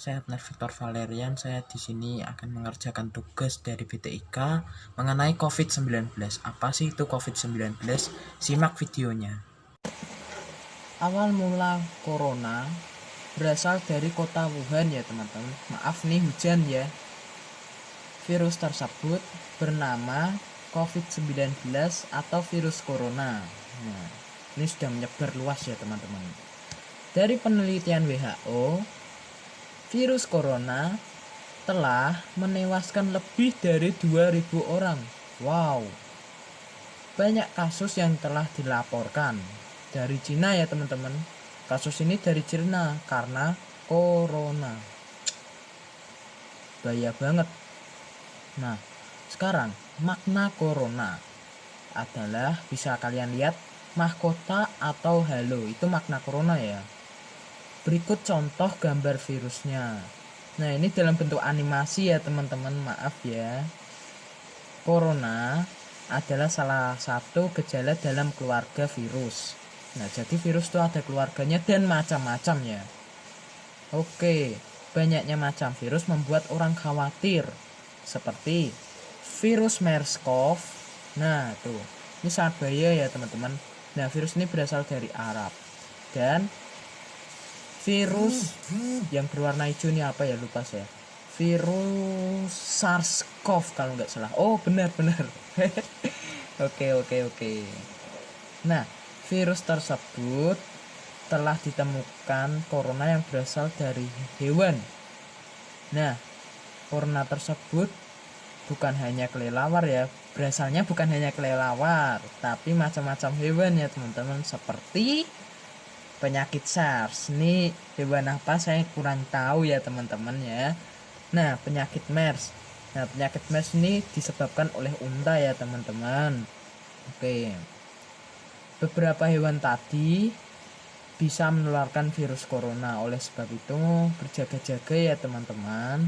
Saya Abner Victor Valerian. Saya di sini akan mengerjakan tugas dari BTIK mengenai COVID-19. Apa sih itu COVID-19? Simak videonya. Awal mula corona berasal dari kota Wuhan ya teman-teman. Maaf nih hujan ya. Virus tersebut bernama COVID-19 atau virus corona. Nah, ini sudah menyebar luas ya teman-teman. Dari penelitian WHO, virus corona telah menewaskan lebih dari 2.000 orang. Wow. Banyak kasus yang telah dilaporkan dari Cina ya teman-teman. Kasus ini dari Cina karena corona. Bahaya banget. Nah, sekarang makna corona adalah bisa kalian lihat mahkota atau halo. Itu makna corona ya. Berikut contoh gambar virusnya. Nah, ini dalam bentuk animasi ya teman-teman, maaf ya. Corona adalah salah satu gejala dalam keluarga virus. Nah, jadi virus itu ada keluarganya dan macam-macam ya. Oke, banyaknya macam virus membuat orang khawatir. Seperti virus MERS-CoV. Nah, tuh. Ini sangat bahaya ya teman-teman. Nah, virus ini berasal dari Arab. Dan virus yang berwarna hijau ini apa ya, lupa saya. Virus SARS-CoV kalau nggak salah. Oh, benar-benar. Oke. Nah, virus tersebut telah ditemukan corona yang berasal dari hewan. Nah, corona tersebut bukan hanya kelelawar ya. Berasalnya bukan hanya kelelawar, tapi macam-macam hewan ya teman-teman. Seperti penyakit SARS. Ini hewan apa saya kurang tahu ya teman-teman ya. Nah, penyakit MERS. Nah, penyakit MERS ini disebabkan oleh unta ya teman-teman. Oke. Beberapa hewan tadi bisa menularkan virus corona. Oleh sebab itu, berjaga-jaga ya teman-teman.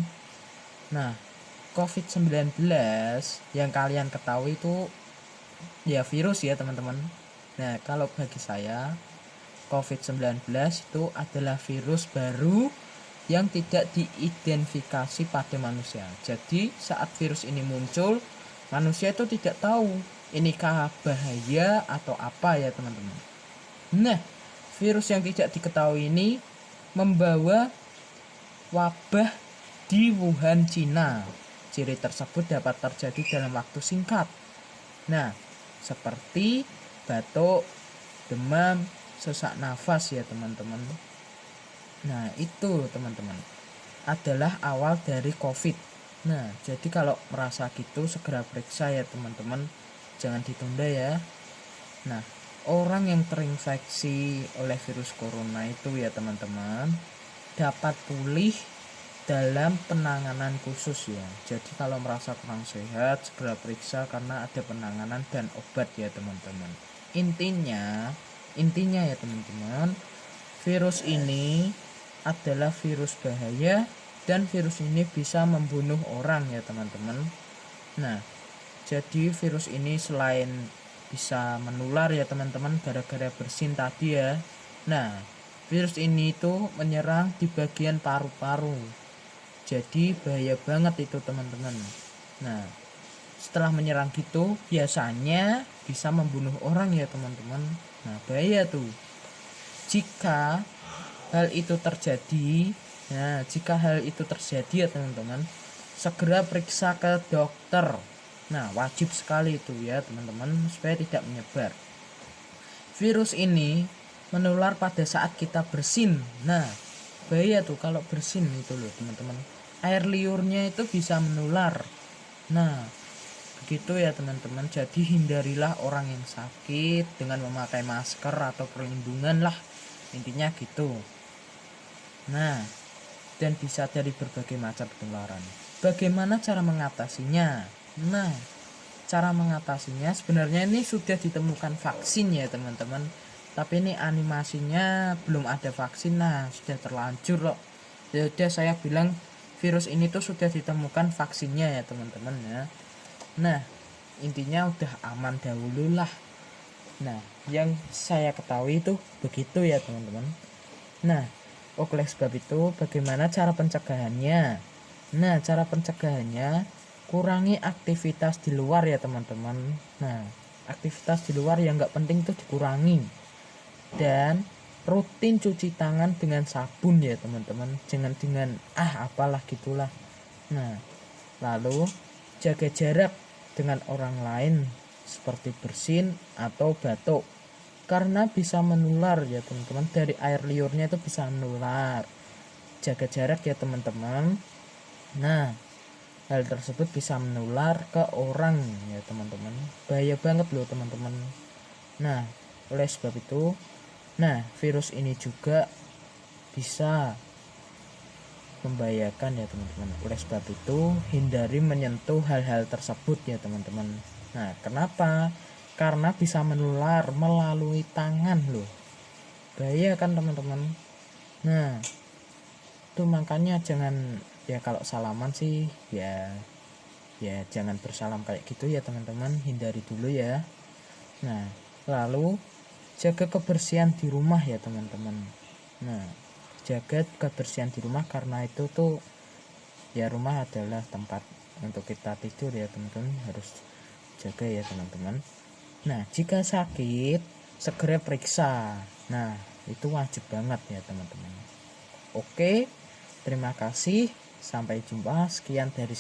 Nah, COVID-19 yang kalian ketahui itu ya virus ya teman-teman. Nah, kalau bagi saya COVID-19 itu adalah virus baru yang tidak diidentifikasi pada manusia. Jadi saat virus ini muncul, manusia itu tidak tahu inikah bahaya atau apa ya teman-teman. Nah, virus yang tidak diketahui ini membawa wabah di Wuhan, Cina. Ciri tersebut dapat terjadi dalam waktu singkat. Nah, seperti batuk, demam, sesak nafas ya teman-teman. Nah, itu teman-teman adalah awal dari COVID. Nah, jadi kalau merasa gitu segera periksa ya teman-teman. Jangan ditunda ya. Nah, orang yang terinfeksi oleh virus corona itu ya teman-teman dapat pulih dalam penanganan khusus ya. Jadi kalau merasa kurang sehat segera periksa karena ada penanganan dan obat ya teman-teman. Intinya ya teman-teman, virus ini adalah virus bahaya dan virus ini bisa membunuh orang ya teman-teman. Nah, jadi virus ini selain bisa menular ya teman-teman gara-gara bersin tadi ya. Nah, virus ini itu menyerang di bagian paru-paru. Jadi bahaya banget itu teman-teman. Nah, setelah menyerang gitu biasanya bisa membunuh orang ya teman-teman. Nah, bahaya tuh. Jika hal itu terjadi, ya teman-teman, segera periksa ke dokter. Nah, wajib sekali itu ya teman-teman supaya tidak menyebar. Virus ini menular pada saat kita bersin. Nah, bahaya tuh kalau bersin itu loh teman-teman. Air liurnya itu bisa menular. Nah, begitu ya teman-teman. Jadi hindarilah orang yang sakit dengan memakai masker atau perlindungan lah. Intinya gitu. Nah, dan bisa dari berbagai macam penularan. Bagaimana cara mengatasinya? Nah, cara mengatasinya sebenarnya ini sudah ditemukan vaksin ya teman-teman. Tapi ini animasinya belum ada vaksin. Nah, sudah terlanjur loh. Jadi saya bilang virus ini tuh sudah ditemukan vaksinnya ya teman-teman ya. Nah, intinya udah aman dahulu lah. Nah, yang saya ketahui itu begitu ya teman-teman. Nah, Oleh sebab itu, bagaimana cara pencegahannya? Nah, cara pencegahannya kurangi aktivitas di luar ya teman-teman. Nah, aktivitas di luar yang nggak penting itu dikurangi. Dan rutin cuci tangan dengan sabun ya teman-teman. Jangan dengan apalah gitulah. Nah, lalu jaga jarak dengan orang lain seperti bersin atau batuk. Karena bisa menular ya teman-teman, dari air liurnya itu bisa menular. Jaga jarak ya teman-teman. Nah, hal tersebut bisa menular ke orang ya teman-teman. Bahaya banget loh teman-teman. Nah, oleh sebab itu, virus ini juga bisa membahayakan ya teman-teman. Oleh sebab itu, hindari menyentuh hal-hal tersebut ya teman-teman. Nah, kenapa? Karena bisa menular melalui tangan loh. Bahaya kan teman-teman. Nah, itu makanya jangan, ya kalau salaman sih ya jangan bersalam kayak gitu ya teman-teman, hindari dulu ya. Nah, lalu jaga kebersihan di rumah ya teman-teman. Nah, jaga kebersihan di rumah karena itu tuh ya, rumah adalah tempat untuk kita tidur ya teman-teman, harus jaga ya teman-teman. Nah, jika sakit segera periksa. Nah, itu wajib banget ya teman-teman. Oke, terima kasih, sampai jumpa. Sekian dari